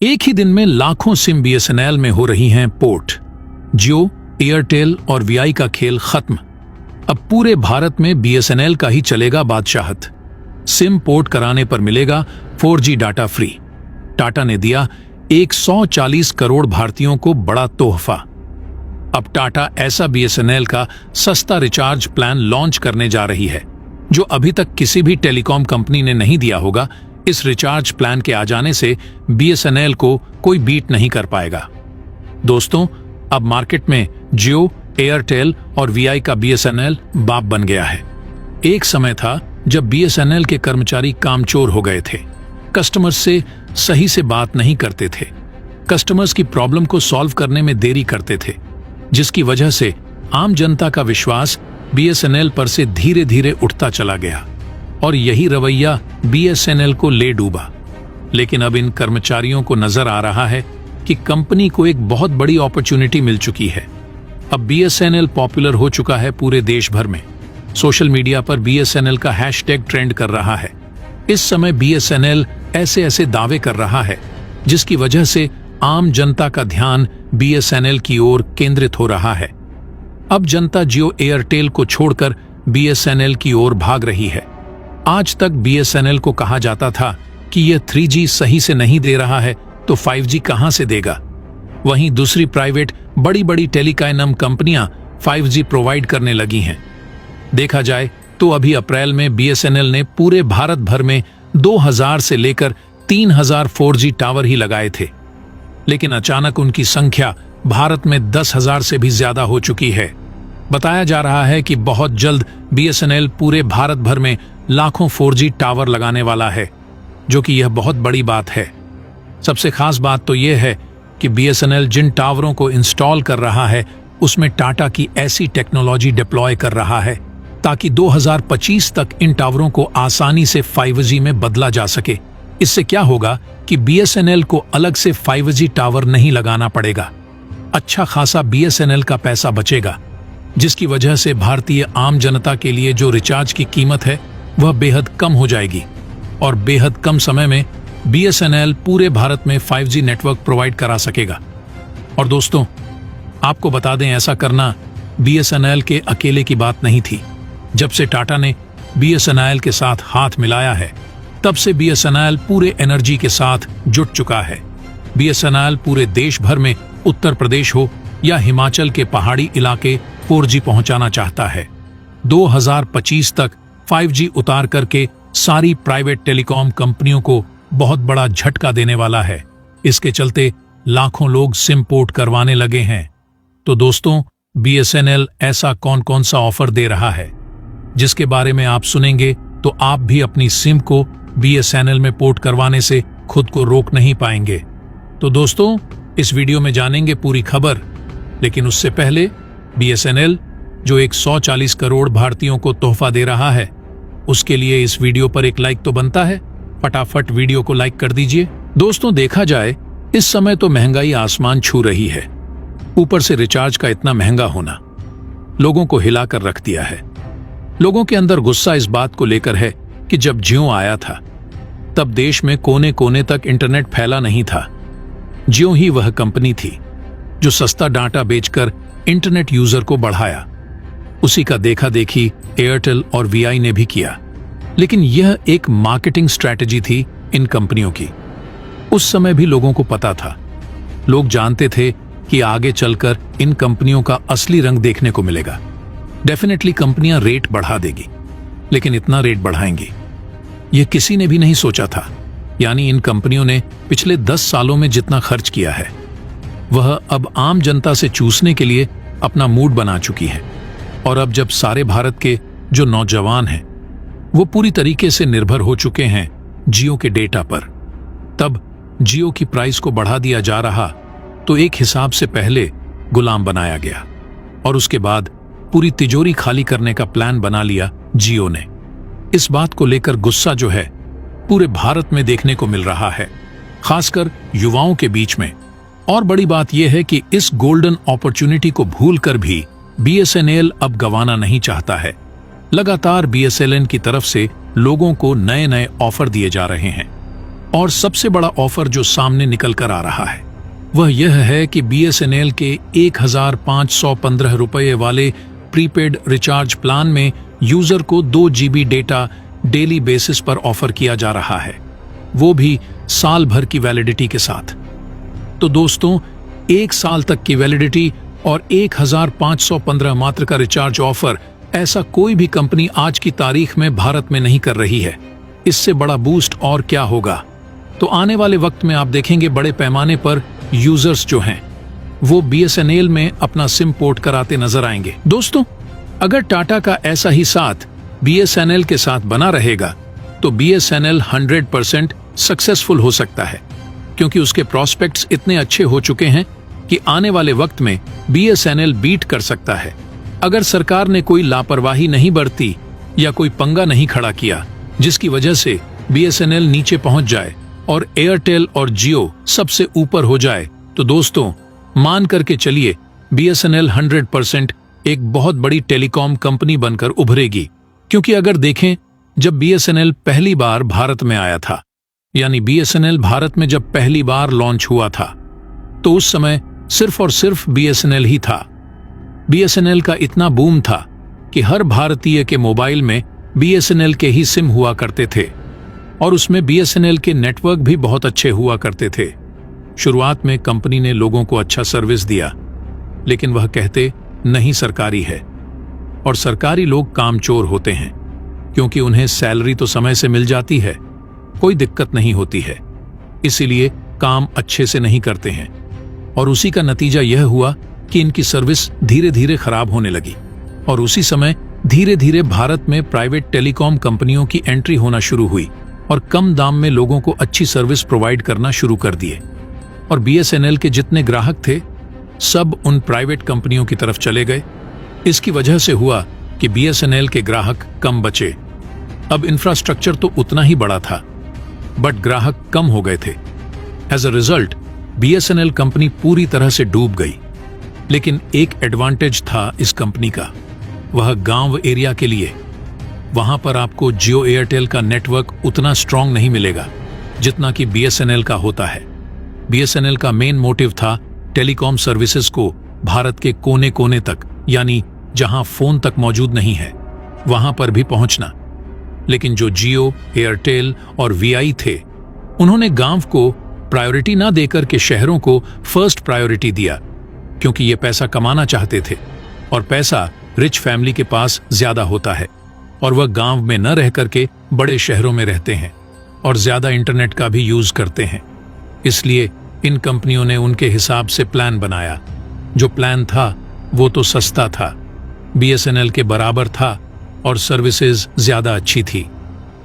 एक ही दिन में लाखों सिम बीएसएनएल में हो रही हैं पोर्ट। जियो, एयरटेल और वीआई का खेल खत्म। अब पूरे भारत में बीएसएनएल का ही चलेगा बादशाहत। सिम पोर्ट कराने पर मिलेगा 4G डाटा फ्री। टाटा ने दिया 140 करोड़ भारतीयों को बड़ा तोहफा। अब टाटा ऐसा बीएसएनएल का सस्ता रिचार्ज प्लान लॉन्च करने जा रही है जो अभी तक किसी भी टेलीकॉम कंपनी ने नहीं दिया होगा। इस रिचार्ज प्लान के आ जाने से बीएसएनएल को कोई बीट नहीं कर पाएगा। दोस्तों, अब मार्केट में जियो, एयरटेल और वीआई का बीएसएनएल बाप बन गया है। एक समय था जब बीएसएनएल के कर्मचारी कामचोर हो गए थे, कस्टमर्स से सही से बात नहीं करते थे, कस्टमर्स की प्रॉब्लम को सॉल्व करने में देरी करते थे, जिसकी वजह से आम जनता का विश्वास बीएसएनएल पर से धीरे धीरे उठता चला गया और यही रवैया बीएसएनएल को ले डूबा। लेकिन अब इन कर्मचारियों को नजर आ रहा है कि कंपनी को एक बहुत बड़ी अपॉर्चुनिटी मिल चुकी है। अब बीएसएनएल पॉपुलर हो चुका है पूरे देश भर में। सोशल मीडिया पर बीएसएनएल का हैशटैग ट्रेंड कर रहा है। इस समय बीएसएनएल ऐसे ऐसे दावे कर रहा है जिसकी वजह से आम जनता का ध्यान बीएसएनएल की ओर केंद्रित हो रहा है। अब जनता जियो, एयरटेल को छोड़कर बीएसएनएल की ओर भाग रही है। आज तक बीएसएनएल को कहा जाता था कि यह 3G सही से नहीं दे रहा है तो 5G कहां से देगा। वहीं दूसरी प्राइवेट बड़ी बड़ी टेलीकॉम कंपनियां 5G प्रोवाइड करने लगी हैं। देखा जाए तो अभी अप्रैल में बीएसएनएल ने पूरे भारत भर में 2000 से लेकर 3000 4G टावर ही लगाए थे, लेकिन अचानक उनकी संख्या भारत में 10,000 से भी ज्यादा हो चुकी है। बताया जा रहा है कि बहुत जल्द बीएसएनएल पूरे भारत भर में लाखों 4G टावर लगाने वाला है, जो कि यह बहुत बड़ी बात है। सबसे खास बात तो यह है कि बीएसएनएल जिन टावरों को इंस्टॉल कर रहा है उसमें टाटा की ऐसी टेक्नोलॉजी डिप्लॉय कर रहा है ताकि 2025 तक इन टावरों को आसानी से 5G में बदला जा सके। इससे क्या होगा कि बीएसएनएल को अलग से 5G टावर नहीं लगाना पड़ेगा। अच्छा खासा बीएसएनएल का पैसा बचेगा, जिसकी वजह से भारतीय आम जनता के लिए जो रिचार्ज की कीमत है वह बेहद कम हो जाएगी और बेहद कम समय में बीएसएनएल पूरे भारत में 5G नेटवर्क प्रोवाइड करा सकेगा। और दोस्तों, आपको बता दें, ऐसा करना बीएसएनएल के अकेले की बात नहीं थी। जब से टाटा ने बीएसएनएल के साथ हाथ मिलाया है, तब से बीएसएनएल पूरे एनर्जी के साथ जुट चुका है। बीएसएनएल पूरे देश भर में, उत्तर प्रदेश हो या हिमाचल के पहाड़ी इलाके, 4G पहुंचाना चाहता है। 2025 तक 5G उतार करके सारी प्राइवेट टेलीकॉम कंपनियों को बहुत बड़ा झटका देने वाला है। इसके चलते लाखों लोग सिम पोर्ट करवाने लगे हैं। तो दोस्तों, बीएसएनएल ऐसा कौन कौन सा ऑफर दे रहा है जिसके बारे में आप सुनेंगे तो आप भी अपनी सिम को बीएसएनएल में पोर्ट करवाने से खुद को रोक नहीं पाएंगे। तो दोस्तों, इस वीडियो में जानेंगे पूरी खबर, लेकिन उससे पहले बीएसएनएल जो 140 करोड़ भारतीयों को तोहफा दे रहा है, उसके लिए इस वीडियो पर एक लाइक तो बनता है। फटाफट वीडियो को लाइक कर दीजिए। दोस्तों, देखा जाए इस समय तो महंगाई आसमान छू रही है। ऊपर से रिचार्ज का इतना महंगा होना लोगों को हिलाकर रख दिया है। लोगों के अंदर गुस्सा इस बात को लेकर है कि जब जियो आया था तब देश में कोने कोने तक इंटरनेट फैला नहीं था। जियो ही वह कंपनी थी जो सस्ता डाटा बेचकर इंटरनेट यूजर को बढ़ाया। उसी का देखा देखी एयरटेल और वीआई ने भी किया, लेकिन यह एक मार्केटिंग स्ट्रैटेजी थी इन कंपनियों की। उस समय भी लोगों को पता था, लोग जानते थे कि आगे चलकर इन कंपनियों का असली रंग देखने को मिलेगा। डेफिनेटली कंपनियां रेट बढ़ा देगी, लेकिन इतना रेट बढ़ाएंगी यह किसी ने भी नहीं सोचा था। यानी इन कंपनियों ने पिछले 10 सालों में जितना खर्च किया है वह अब आम जनता से चूसने के लिए अपना मूड बना चुकी है। और अब जब सारे भारत के जो नौजवान हैं वो पूरी तरीके से निर्भर हो चुके हैं जियो के डेटा पर, तब जियो की प्राइस को बढ़ा दिया जा रहा तो एक हिसाब से पहले गुलाम बनाया गया और उसके बाद पूरी तिजोरी खाली करने का प्लान बना लिया जियो ने। इस बात को लेकर गुस्सा जो है पूरे भारत में देखने को मिल रहा है, खासकर युवाओं के बीच में। और बड़ी बात यह है कि इस गोल्डन अपॉर्चुनिटी को भूलकर भी बीएसएनएल अब गंवाना नहीं चाहता है। लगातार बीएसएनएल की तरफ से लोगों को नए नए ऑफर दिए जा रहे हैं। और सबसे बड़ा ऑफर जो सामने निकल कर आ रहा है वह यह है कि BSNL के 1515 रुपये वाले प्रीपेड रिचार्ज प्लान में यूजर को 2 GB डेटा डेली बेसिस पर ऑफर किया जा रहा है, वो भी साल भर की वैलिडिटी के साथ। तो दोस्तों, 1 साल तक की वैलिडिटी और 1515 मात्र का रिचार्ज ऑफर, ऐसा कोई भी कंपनी आज की तारीख में भारत में नहीं कर रही है। इससे बड़ा बूस्ट और क्या होगा। तो आने वाले वक्त में आप देखेंगे बड़े पैमाने पर यूजर्स जो हैं वो BSNL में अपना सिम पोर्ट कराते नजर आएंगे। दोस्तों, अगर टाटा का ऐसा ही साथ BSNL के साथ बना रहेगा तो BSNL 100% सक्सेसफुल हो सकता है, क्योंकि उसके प्रॉस्पेक्ट्स इतने अच्छे हो चुके हैं कि आने वाले वक्त में BSNL बीट कर सकता है। अगर सरकार ने कोई लापरवाही नहीं बरती या कोई पंगा नहीं खड़ा किया जिसकी वजह से BSNL नीचे पहुंच जाए और एयरटेल और जियो सबसे ऊपर हो जाए, तो दोस्तों मान करके चलिए BSNL 100% एक बहुत बड़ी टेलीकॉम कंपनी बनकर उभरेगी। क्योंकि अगर देखें, जब BSNL पहली बार भारत में आया था, यानी BSNL भारत में जब पहली बार लॉन्च हुआ था, तो उस समय सिर्फ और सिर्फ BSNL ही था। BSNL का इतना बूम था कि हर भारतीय के मोबाइल में BSNL के ही सिम हुआ करते थे और उसमें BSNL के नेटवर्क भी बहुत अच्छे हुआ करते थे। शुरुआत में कंपनी ने लोगों को अच्छा सर्विस दिया, लेकिन वह कहते नहीं सरकारी है, और सरकारी लोग कामचोर होते हैं क्योंकि उन्हें सैलरी तो समय से मिल जाती है, कोई दिक्कत नहीं होती है, इसीलिए काम अच्छे से नहीं करते हैं। और उसी का नतीजा यह हुआ कि इनकी सर्विस धीरे धीरे खराब होने लगी और उसी समय धीरे धीरे भारत में प्राइवेट टेलीकॉम कंपनियों की एंट्री होना शुरू हुई और कम दाम में लोगों को अच्छी सर्विस प्रोवाइड करना शुरू कर दिए। और BSNL के जितने ग्राहक थे सब उन प्राइवेट कंपनियों की तरफ चले गए। इसकी वजह से हुआ कि BSNL के ग्राहक कम बचे। अब इंफ्रास्ट्रक्चर तो उतना ही बड़ा था, बट ग्राहक कम हो गए थे। As a result BSNL company पूरी तरह से डूब गई। लेकिन एक एडवांटेज था इस कंपनी का, वह गांव एरिया के लिए। वहां पर आपको जियो एयरटेल का नेटवर्क उतना स्ट्रांग नहीं मिलेगा जितना कि BSNL का होता है। BSNL का मेन मोटिव था टेलीकॉम सर्विसेज को भारत के कोने कोने तक, यानी जहां फोन तक मौजूद नहीं है, वहां पर भी पहुंचना। लेकिन जो जियो, एयरटेल और VI थे, उन्होंने गांव को प्रायोरिटी ना देकर के शहरों को फर्स्ट प्रायोरिटी दिया, क्योंकि ये पैसा कमाना चाहते थे और पैसा रिच फैमिली के पास ज्यादा होता है और वह गांव में न रह करके बड़े शहरों में रहते हैं और ज्यादा इंटरनेट का भी यूज करते हैं। इसलिए इन कंपनियों ने उनके हिसाब से प्लान बनाया। जो प्लान था वो तो सस्ता था, BSNL के बराबर था और सर्विसेज ज्यादा अच्छी थी।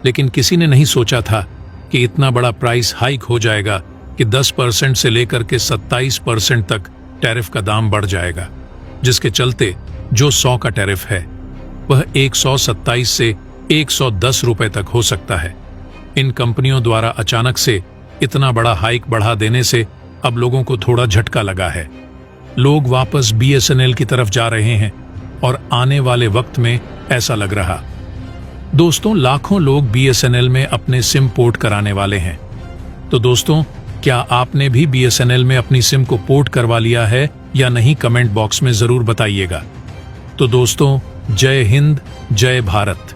लेकिन किसी ने नहीं सोचा था कि इतना बड़ा प्राइस हाइक हो जाएगा कि 10% से लेकर के 27% तक टैरिफ का दाम बढ़ जाएगा, जिसके चलते जो 100 का टैरिफ है वह 127 से 110 रुपए तक हो सकता है। इन कंपनियों द्वारा अचानक से इतना बड़ा हाइक बढ़ा देने से अब लोगों को थोड़ा झटका लगा है। लोग वापस BSNL की तरफ जा रहे हैं और आने वाले वक्त में ऐसा लग रहा। दोस्तों, लाखों लोग BSNL में अपने सिम पोर्ट कराने वाले हैं। तो दोस्तों, क्या आपने भी BSNL में अपनी सिम को पोर्ट करवा लिया है या नहीं, कमेंट बॉक्स में जरूर बताइएगा। तो दोस्तों, जय हिंद, जय भारत।